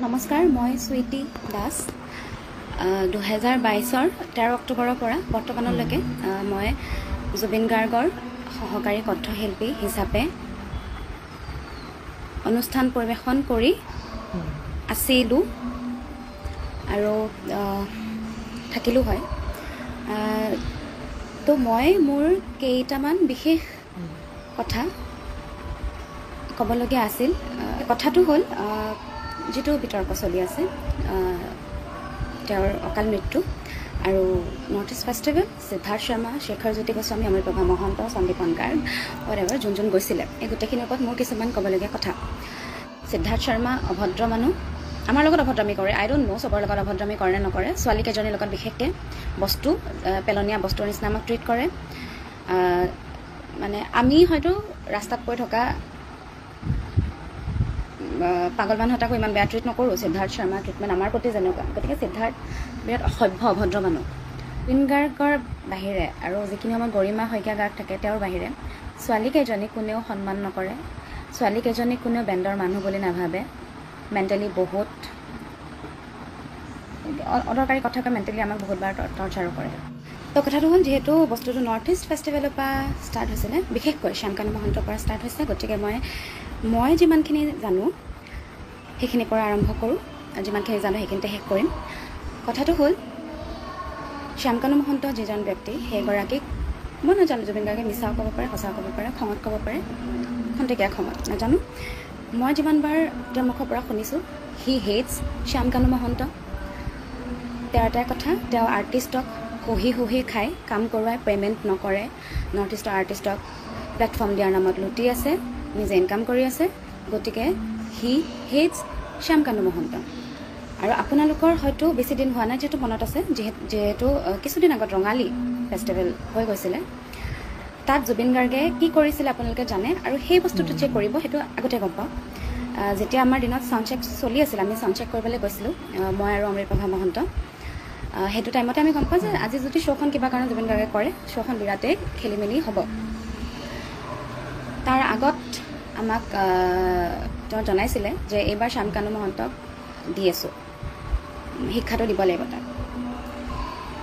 নমস্কাৰ, মই সুইটি দাস। 2022 13 অক্টোবৰৰ পৰা বৰ্তমানলৈকে মই জুবিন গাৰ্গৰ সহকাৰী কণ্ঠশিল্পী হিচাপে অনুষ্ঠান পৰিৱেশন কৰি আছিলোঁ আৰু থাকিলোঁ হয়। তো মই মোৰ কেইটামান বিশেষ কথা ক'বলগীয়া আছিল। কথাটো হ'ল যিটো বিতৰ্ক চলি আছে তেওঁৰ অকাল মৃত্যু আৰু north east festival, Siddhartha Sharma, Shekhar Jyoti Goswami, Amritprabha Mahanta, Sandipan Garg whatever যোন গৈছিলে, এই গোটেইখিনিৰ ওপৰত মোৰ কিছুমান ক'বলগীয়া কথা। সিদ্ধাৰ্থ শৰ্মা অভদ্ৰ মানুহ, আমাৰ লগত অভদ্ৰামি কৰে। আই ডোণ্ট ন' চবৰ লগত অভদ্ৰামি কৰে নে নকৰে। ছোৱালীকেইজনীৰ লগত বিশেষকৈ বস্তু পেলনীয়া বস্তুৰ নিচিনা আমাক ট্ৰিট কৰে। মানে আমি হয়তো ৰাস্তাত পৰি থকা পাগল মানুহ এটাকো ইমান বেয়া ট্ৰিট নকৰোঁ। সিদ্ধাৰ্থ শৰ্মাৰ ট্ৰিটমেণ্ট আমাৰ প্ৰতি যেনেকুৱা, গতিকে সিদ্ধাৰ্থ বিৰাট অসভ্য অভদ্ৰ মানুহ। জুবিন গাৰ্গৰ বাহিৰে আৰু যিখিনি সময়ত গৰিমা শইকীয়া গাৰ্গ থাকে তেওঁৰ বাহিৰে ছোৱালীকেইজনীক কোনেও সন্মান নকৰে, ছোৱালীকেইজনীক কোনেও বেণ্ডৰ মানুহ বুলি নাভাবে। মেণ্টেলি বহুত অদৰকাৰী কথা কয়, মেণ্টেলি আমাক বহুতবাৰ টৰ্চাৰো কৰে। তো কথাটো হ'ল, যিহেতু বস্তুটো নৰ্থ ইষ্ট ফেষ্টিভেলৰ পৰা ষ্টাৰ্ট হৈছিলে, বিশেষকৈ শ্যামকানু মহন্তৰ পৰা ষ্টাৰ্ট হৈছে, গতিকে মই যিমানখিনি জানো সেইখিনিৰ পৰা আৰম্ভ কৰোঁ, যিমানখিনি জানো সেইখিনিতে শেষ কৰিম। কথাটো হ'ল, শ্যামকানু মহন্ত যিজন ব্যক্তি, সেইগৰাকীক মই নাজানো জুবিন গাৰ্গে মিছাও ক'ব পাৰে, সঁচাও ক'ব পাৰে, খঙত ক'ব পাৰে, খন্তেকীয়া খঙত, নাজানো। মই যিমানবাৰ তেওঁৰ মুখৰ পৰা শুনিছোঁ, হি হেটছ শ্যামকানু মহন্ত। তেওঁৰ এটাই কথা, তেওঁ আৰ্টিষ্টক শুহি খাই কাম কৰোৱাই পে'মেণ্ট নকৰে। নৰ্থ ইষ্টৰ আৰ্টিষ্টক প্লেটফৰ্ম দিয়াৰ নামত লুটি আছে, নিজে ইনকাম কৰি আছে। গতিকে হি হেটছ শ্যামকানু মহন্ত। আৰু আপোনালোকৰ হয়তো বেছি দিন হোৱা নাই, যিহেতু মনত আছে, যিহেতু কিছুদিন আগত ৰঙালী ফেষ্টিভেল হৈ গৈছিলে, তাত জুবিন গাৰ্গে কি কৰিছিলে আপোনালোকে জানে, আৰু সেই বস্তুটো চেক কৰিব, সেইটো আগতে গম পাওঁ। যেতিয়া আমাৰ দিনত চাউণ্ড চেক চলি আছিল, আমি চাউণ্ড চেক কৰিবলৈ গৈছিলোঁ, মই আৰু অমৃতপ্ৰভা মহন্ত। সেইটো টাইমতে আমি গম পাওঁ যে আজি যদি শ্ব'খন কিবা কাৰণে জুবিন গাৰ্গে কৰে, শ্ব'খন বিৰাটেই খেলি মেলি হ'ব। তাৰ আগত আমাক তেওঁ জনাইছিলে যে এইবাৰ শ্যামকানু মহন্তক দি আছোঁ, শিক্ষাটো দিব লাগিব তাক।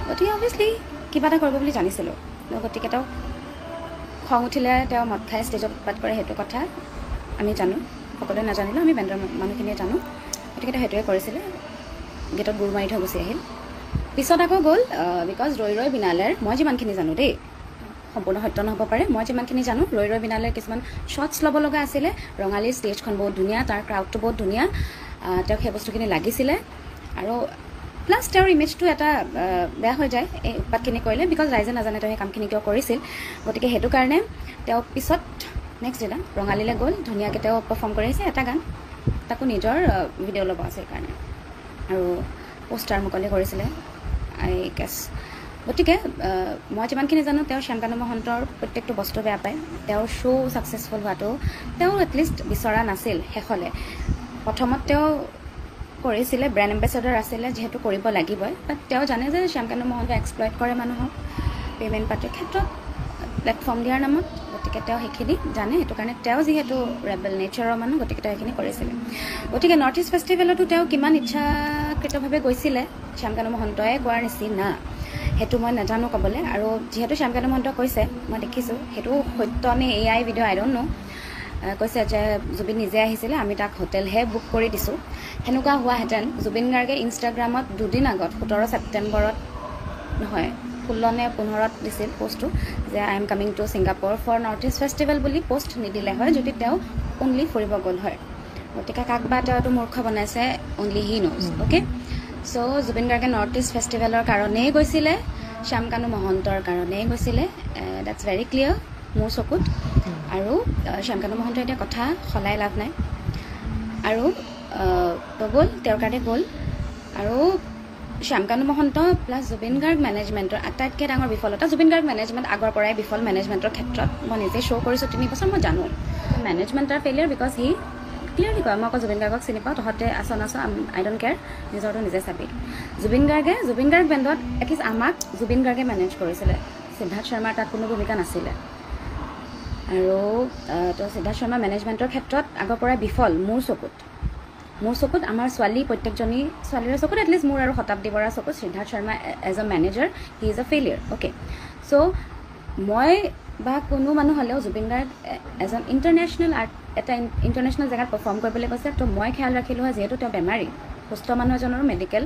গতিকে অভিয়াছলি কিবা এটা কৰিব বুলি জানিছিলোঁ। গতিকে তেওঁ খং উঠিলে তেওঁ মদ খাই ষ্টেজত উৎপাত কৰে, সেইটো কথা আমি জানো। সকলোৱে নাজানিলেও আমি বেণ্ডৰ মানুহখিনিয়ে জানো। গতিকে তেওঁ সেইটোৱে কৰিছিলে, গেটত গুৰ মাৰি থৈ গুচি আহিল। পিছত আকৌ গ'ল, বিকজ ৰৈ ৰৈ বিনালেৰ, মই যিমানখিনি জানো দেই, সম্পূৰ্ণ সত্য নহ'ব পাৰে, মই যিমানখিনি জানো, ৰৈ ৰৈ বিনালেৰ কিছুমান শ্বৰ্টছ ল'ব লগা আছিলে। ৰঙালীৰ ষ্টেজখন বহুত ধুনীয়া, তাৰ ক্ৰাউডটো বহুত ধুনীয়া, তেওঁক সেই বস্তুখিনি লাগিছিলে। আৰু প্লাছ তেওঁৰ ইমেজটো এটা বেয়া হৈ যায় এই উৎপাতখিনি কৰিলে, বিকজ ৰাইজে নাজানে তেওঁ সেই কামখিনি কিয় কৰিছিল। গতিকে সেইটো কাৰণে তেওঁ পিছত নেক্সট দিনা ৰঙালীলৈ গ'ল, ধুনীয়াকৈ তেওঁ পাৰফৰ্ম কৰি আহিছে এটা গান, তাকো নিজৰ ভিডিঅ' ল'ব আছিল কাৰণে, আৰু পোষ্টাৰ মুকলি কৰিছিলে আই গেছ। গতিকে মই যিমানখিনি জানো, তেওঁ শ্যামকানু মহন্তৰ প্ৰত্যেকটো বস্তু বেয়া পায়। তেওঁৰ শ্ব' ছাকচেছফুল হোৱাটো তেওঁ এটলিষ্ট বিচৰা নাছিল শেষলৈ। প্ৰথমত তেওঁ কৰিছিলে, ব্ৰেণ্ড এম্বেচেডৰ আছিলে, যিহেতু কৰিব লাগিবই, বাট তেওঁ জানে যে শ্যামকানু মহন্ত এক্সপ্লইট কৰে মানুহক পে'মেণ্ট পাতিৰ ক্ষেত্ৰত, প্লেটফৰ্ম দিয়াৰ নামত। গতিকে তেওঁ সেইখিনি জানে, সেইটো কাৰণে তেওঁ যিহেতু ৰেবেল নেচাৰৰ মানুহ, গতিকে তেওঁ সেইখিনি কৰিছিলে। গতিকে নৰ্থ ইষ্ট ফেষ্টিভেলতো তেওঁ কিমান ইচ্ছাকৃতভাৱে গৈছিলে শ্যামকানু মহন্তই কোৱাৰ নিচিনা, সেইটো মই নাজানো ক'বলৈ। আৰু যিহেতু শ্যামকানু মহন্ত কৈছে, মই দেখিছোঁ, সেইটো সত্য নে এআই ভিডিঅ' আই ডোণ্ট ন', কৈছে যে জুবিন নিজে আহিছিলে, আমি তাক হোটেলহে বুক কৰি দিছোঁ। সেনেকুৱা হোৱাহেঁতেন জুবিন গাৰ্গে ইনষ্টাগ্ৰামত দুদিন আগত 17 ছেপ্টেম্বৰত নহয় 16 নে 15ত দিছিল পষ্টটো যে I am coming to Singapore for north east festival বুলি পোষ্ট নিদিলে হয়, যদি তেওঁ অনলি ফুৰিব গ'ল হয়। গতিকে কাক বা তেওঁতো মূৰ্খ বনাইছে, অনলি হি ন'জ। অ'কে, চ' জুবিন গাৰ্গে নৰ্থ ইষ্ট ফেষ্টিভেলৰ কাৰণেই গৈছিলে, শ্যামকানু মহন্তৰ কাৰণেই গৈছিলে, ডেটছ ভেৰি ক্লিয়াৰ মোৰ চকুত। আৰু শ্যামকানু মহন্তৰ এতিয়া কথা সলাই লাভ নাই, আৰু গ'ল, তেওঁৰ কাৰণে গ'ল। আৰু শ্যামকানু মহন্ত প্লাছ জুবিন গাৰ্গ মেনেজমেণ্টৰ আটাইতকৈ ডাঙৰ বিফলতা, জুবিন গাৰ্গ মেনেজমেণ্ট আগৰ পৰাই বিফল মেনেজমেণ্টৰ ক্ষেত্ৰত, মই নিজে শ্ব' কৰিছোঁ 3 বছৰ, মই জানো মেনেজমেণ্টৰ ফেইলিয়াৰ, বিকজ হি ক্লিয়াৰলি কয়, মই আকৌ জুবিন গাৰ্গক চিনি পাওঁ, তহঁতে আছ আই ডোণ্ট কেয়াৰ, নিজৰটো নিজে চাবি। জুবিন গাৰ্গ বেণ্ডত এটলিষ্ট আমাক জুবিন গাৰ্গে মেনেজ কৰিছিলে, সিদ্ধাৰ্থ শৰ্মাৰ তাত কোনো ভূমিকা নাছিলে। আৰু তো সিদ্ধাৰ্থ শৰ্মা মেনেজমেণ্টৰ ক্ষেত্ৰত আগৰ পৰাই বিফল মোৰ চকুত। মোৰ চকুত আমাৰ ছোৱালী প্ৰত্যেকজনী ছোৱালীৰ চকুত এটলিষ্ট মোৰ আৰু শতাব্দী বৰাৰ চকুত Siddhartha Sharma as a manager he is a failure okay so' মই বা কোনো মানুহ হ'লেও জুবিন গাৰ্গ এজন ইণ্টাৰনেশ্যনেল এটা ইণ্টাৰনেশ্যনেল জেগাত পাৰফৰ্ম কৰিবলৈ কৈছে তো মই খেয়াল ৰাখিলোঁ হয় যিহেতু তেওঁ বেমাৰী সুস্থ মানুহ এজনৰ মেডিকেল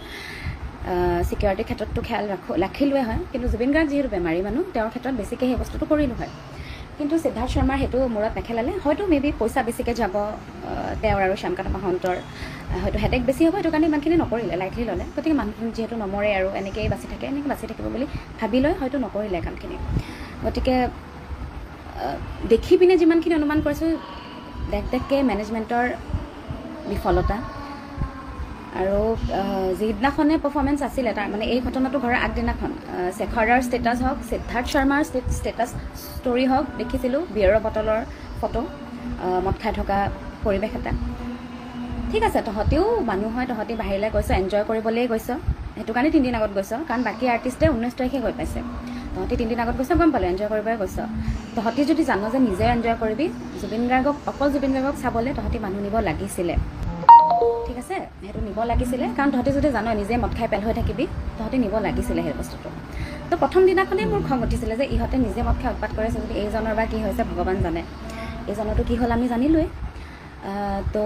ছিকিউৰিটিৰ ক্ষেত্ৰততো খেয়াল ৰাখিলোৱে হয় কিন্তু জুবিন গাৰ্গ যিহেতু বেমাৰী মানুহ তেওঁৰ ক্ষেত্ৰত বেছিকৈ সেই বস্তুটো কৰিলোঁ হয় কিন্তু সিদ্ধাৰ্থ শৰ্মাৰ সেইটো মূৰত নেখেলালে হয়তো মেবি পইচা বেছিকৈ যাব তেওঁৰ আৰু শ্যামকান্ত মহন্তৰ হয়তো হেডেক বেছি হ'ব সেইটো কাৰণে ইমানখিনি নকৰিলে লাইটলি ল'লে গতিকে মানুহখিনি যিহেতু নমৰে আৰু এনেকৈয়ে বাচি থাকে এনেকৈ বাচি থাকিব বুলি ভাবি লৈ হয়তো নকৰিলে কামখিনি গতিকে দেখি পিনে যিমানখিনি অনুমান কৰিছোঁ দেখকৈ মেনেজমেণ্টৰ বিফলতা আৰু যিদিনাখনে পাৰফৰ্মেঞ্চ আছিলে তাৰ মানে এই ঘটনাটো ঘৰৰ আগদিনাখন শেখৰৰ ষ্টেটাছ হওক সিদ্ধাৰ্থ শৰ্মাৰ ষ্টেটাছ ষ্টৰি হওক দেখিছিলোঁ বিয়েৰৰ বটলৰ ফটো মদ খাই থকা পৰিৱেশ এটা ঠিক আছে তহঁতেও মানুহ হয় তহঁতি বাহিৰলৈ গৈছ এনজয় কৰিবলৈ গৈছ সেইটো কাৰণে 3 দিন আগত গৈছ কাৰণ বাকী আৰ্টিষ্টে 19 তাৰিখে গৈ পাইছে তহঁতি 3 দিন আগত গৈছ গম পালোঁ এনজয় কৰিবলৈ গৈছ তহঁতি যদি জানো যে নিজে এনজয় কৰিবি জুবিন গাৰ্গক অকল জুবিন গাৰ্গক চাবলৈ তহঁতি মানুহ নিব লাগিছিলে ঠিক আছে সেইটো নিব লাগিছিলে কাৰণ তহঁতি যদি জানো নিজে মদ খাই পেল হৈ থাকিবি তহঁতি নিব লাগিছিলে সেই বস্তুটো তো প্ৰথম দিনাখনেই মোৰ খং উঠিছিলে যে ইহঁতে নিজে মদ খাই উৎপাত কৰিছে যদি এইজনৰ বা কি হৈছে ভগৱান জানে এইজনৰতো কি হ'ল আমি জানিলোৱেই তো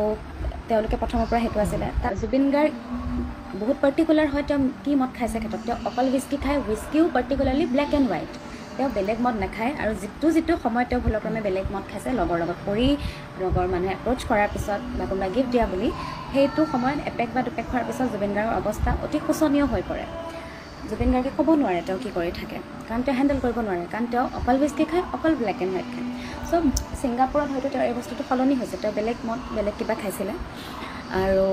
তেওঁলোকে প্ৰথমৰ পৰা সেইটো আছিলে তাত জুবিন গাৰ্গ বহুত পাৰ্টিকুলাৰ হয় তেওঁ কি মদ খাইছে ক্ষেত্ৰত তেওঁ অকল হুইস্কি খায় হুইস্কিও পাৰ্টিকুলাৰলি ব্লেক এণ্ড হোৱাইট তেওঁ বেলেগ মদ নাখায় আৰু যিটো সময়ত তেওঁ ভুলক্ৰমে বেলেগ মদ খাইছে লগৰ লগত পৰি লগৰ মানুহে এপ্ৰ'চ কৰাৰ পিছত বা কোনোবাই গিফ্ট দিয়া বুলি সেইটো সময়ত এপেক বা দুপেক খোৱাৰ পিছত জুবিন গাৰ্গৰ অৱস্থা অতি শোচনীয় হৈ পৰে জুবিন গাৰ্গে ক'ব নোৱাৰে তেওঁ কি কৰি থাকে কাৰণ তেওঁ হেণ্ডেল কৰিব নোৱাৰে কাৰণ তেওঁ অকল হুইস্কি খায় অকল ব্লেক এণ্ড হোৱাইট খায় চ' ছিংগাপুৰত হয়তো তেওঁৰ এই বস্তুটো সলনি হৈছে তেওঁ বেলেগ মদ বেলেগ কিবা খাইছিলে আৰু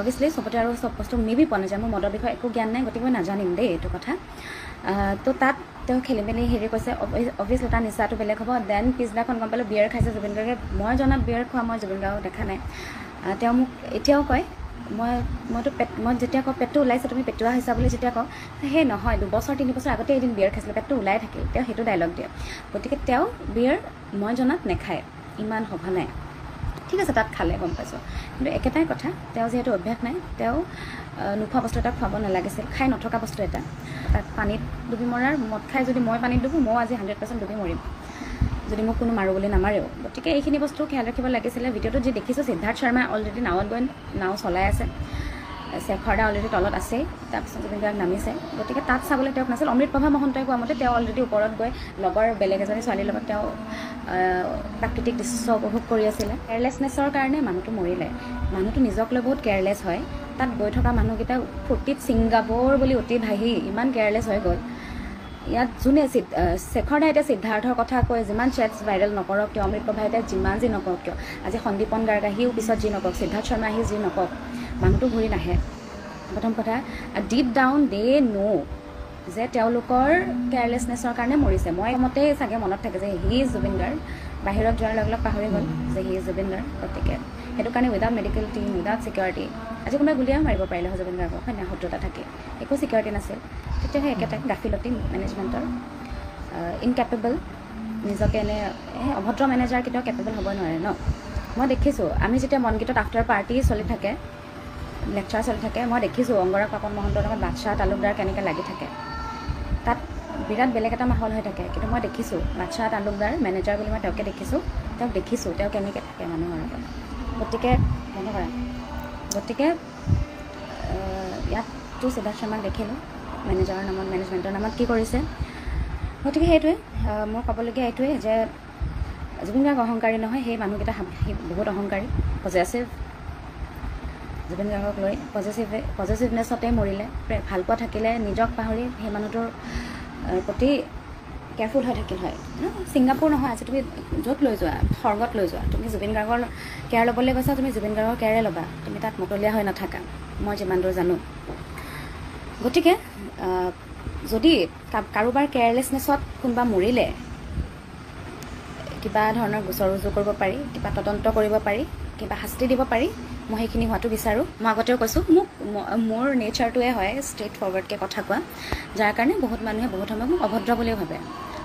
অভিয়াছলি চবতে আৰু চব বস্তু মেবি পোৱা নাযায় মোৰ মদৰ বিষয়ে একো জ্ঞান নাই গতিকে মই নাজানিম দেই এইটো কথা তো তাত তেওঁ খেলি মেলি হেৰি কৈছে অভিয়াছলি তাৰ নিচাটো বেলেগ হ'ব দেন পিছদিনাখন গম পালোঁ বিয়েৰ খাইছে জুবিন গাৰ্গে মই জনাত বিয়েৰ খোৱা মই জুবিন গাৰ্গক দেখা নাই তেওঁ মোক এতিয়াও কয় মই যেতিয়া কওঁ পেটটো ওলাইছে তুমি পেটুৱা হৈছা বুলি যেতিয়া কওঁ সেই নহয় 2 বছৰ 3 বছৰ আগতে এদিন বিয়েৰ খাইছিলে পেটটো ওলাই থাকিল তেওঁ সেইটো ডাইলগ দিয়ে গতিকে তেওঁ বিয়েৰ মই জনাত নেখায় ইমান সঘনাই ঠিক আছে তাত খালে গম পাইছোঁ কিন্তু একেটাই কথা তেওঁ যিহেতু অভ্যাস নাই তেওঁ নোখোৱা বস্তু এটা খুৱাব নালাগিছিল খাই নথকা বস্তু এটা তাত পানীত ডুবি মৰাৰ মদ খাই যদি মই পানীত ডুবো মই আজি 100% ডুবি মৰিম যদি মোক কোনো মাৰোঁ বুলি নামাৰেও গতিকে এইখিনি বস্তু খেয়াল ৰাখিব লাগিছিলে ভিডিঅ'টো যি দেখিছোঁ সিদ্ধাৰ্থ শৰ্মাই অলৰেডি নাৱত গৈ নাও চলাই আছে শেখৰদা অলৰেডি তলত আছেই তাৰপিছত জুবিন গাৰ্গ নামিছে গতিকে তাত চাবলৈ তেওঁক নাছিল অমৃতপ্ৰভা মহন্তই কোৱা মতে তেওঁ অলৰেডি ওপৰত গৈ লগৰ বেলেগ এজনী ছোৱালীৰ লগত তেওঁ প্ৰাকৃতিক দৃশ্য উপভোগ কৰি আছিলে কেয়াৰলেছনেছৰ কাৰণে মানুহটো মৰিলে মানুহটো নিজক লৈ বহুত কেয়াৰলেছ হয় তাত গৈ থকা মানুহকেইটা ফূৰ্তিত ছিংগাপুৰ বুলি অতি ভাহি ইমান কেয়াৰলেছ হৈ গ'ল ইয়াত যোনে শেখৰদা এতিয়া সিদ্ধাৰ্থৰ কথা কৈ যিমান চেটছ ভাইৰেল নকৰক কিয় অমৃতপ্ৰভা এতিয়া যিমান যি নকৰক কিয় আজি সন্দীপন গাৰ্গ আহিও পিছত যি নকওক সিদ্ধাৰ্থ শৰ্মা আহি যি নকওক মানুহটো ঘূৰি নাহে প্ৰথম কথা ডিপ ডাউন দে ন' যে তেওঁলোকৰ কেয়াৰলেছনেছৰ কাৰণে মৰিছে মই মতে চাগে মনত থাকে যে হি ইজ জুবিন গাৰ্গ বাহিৰত যোৱাৰ লগে লগে পাহৰি গ'ল যে হি ইজ জুবিন গাৰ্গ গতিকে সেইটো কাৰণে without medical team without security আজি কোনোবাই গুলিয়াই মাৰিব পাৰিলে হয় জুবিন গাৰ্গক হয় নাই শত্ৰুতা থাকে একো ছিকিউৰিটি নাছিল তেতিয়া সেই একেটাই গাফিলতি মেনেজমেণ্টৰ ইনকেপেবল নিজকে এনে অভদ্ৰ মেনেজাৰ কেতিয়াও কেপেবল হ'ব নোৱাৰে ন মই দেখিছোঁ আমি যেতিয়া মনগীতত আফটাৰ পাৰ্টি চলি থাকে লেকচাৰ চলি থাকে মই দেখিছোঁ অংগৰাগ পাপন মহন্তৰ লগত বাদশাহ তালুকদাৰ কেনেকৈ লাগি থাকে তাত বিৰাট বেলেগ এটা মাহল হৈ থাকে কিন্তু মই দেখিছোঁ বাদশাহ তালুকদাৰ মেনেজাৰ বুলি মই তেওঁকে দেখিছোঁ তেওঁ কেনেকৈ থাকে মানুহৰ লগত গতিকে বন্ধ কৰা গতিকে ইয়াততো সিদ্ধাৰ্থ শৰ্মাক দেখিলোঁ মেনেজাৰৰ নামত মেনেজমেণ্টৰ নামত কি কৰিছে গতিকে সেইটোৱে মোৰ ক'বলগীয়া এইটোৱে যে জুবিন গাৰ্গ অহংকাৰী নহয় সেই মানুহকেইটা বহুত অহংকাৰী পজেচিভ জুবিন গাৰ্গক লৈ পজেচিভনেছতে মৰিলে ভালপোৱা থাকিলে নিজক পাহৰি সেই মানুহটোৰ প্ৰতি কেয়াৰফুল হৈ থাকিল হয় ছিংগাপুৰ নহয় আজি তুমি য'ত লৈ যোৱা স্বৰ্গত লৈ যোৱা তুমি জুবিন গাৰ্গৰ কেয়াৰ ল'বলৈ গৈছা তুমি জুবিন গাৰ্গৰ কেয়াৰে ল'বা তুমি তাত মতলীয়া হৈ নাথাকা মই যিমান দূৰ জানো গতিকে যদি কাৰোবাৰ কেয়াৰলেছনেছত কোনোবা মৰিলে কিবা ধৰণৰ গোচৰ ৰুজু কৰিব পাৰি কিবা তদন্ত কৰিব পাৰি কিবা শাস্তি দিব পাৰি মই সেইখিনি হোৱাটো বিচাৰোঁ মই আগতেও কৈছোঁ মোৰ নেচাৰটোৱে হয় ষ্ট্ৰেইট ফৰৱাৰ্ডকৈ কথা কোৱা যাৰ কাৰণে বহুত মানুহে বহুত সময় মোক অভদ্ৰ বুলিও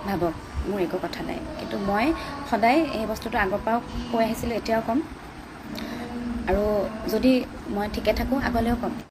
ভাবক মোৰ একো কথা নাই কিন্তু মই সদায় এই বস্তুটো আগৰ পৰাও কৈ আহিছিলোঁ এতিয়াও ক'ম আৰু যদি মই ঠিকে থাকোঁ আগলৈও ক'ম।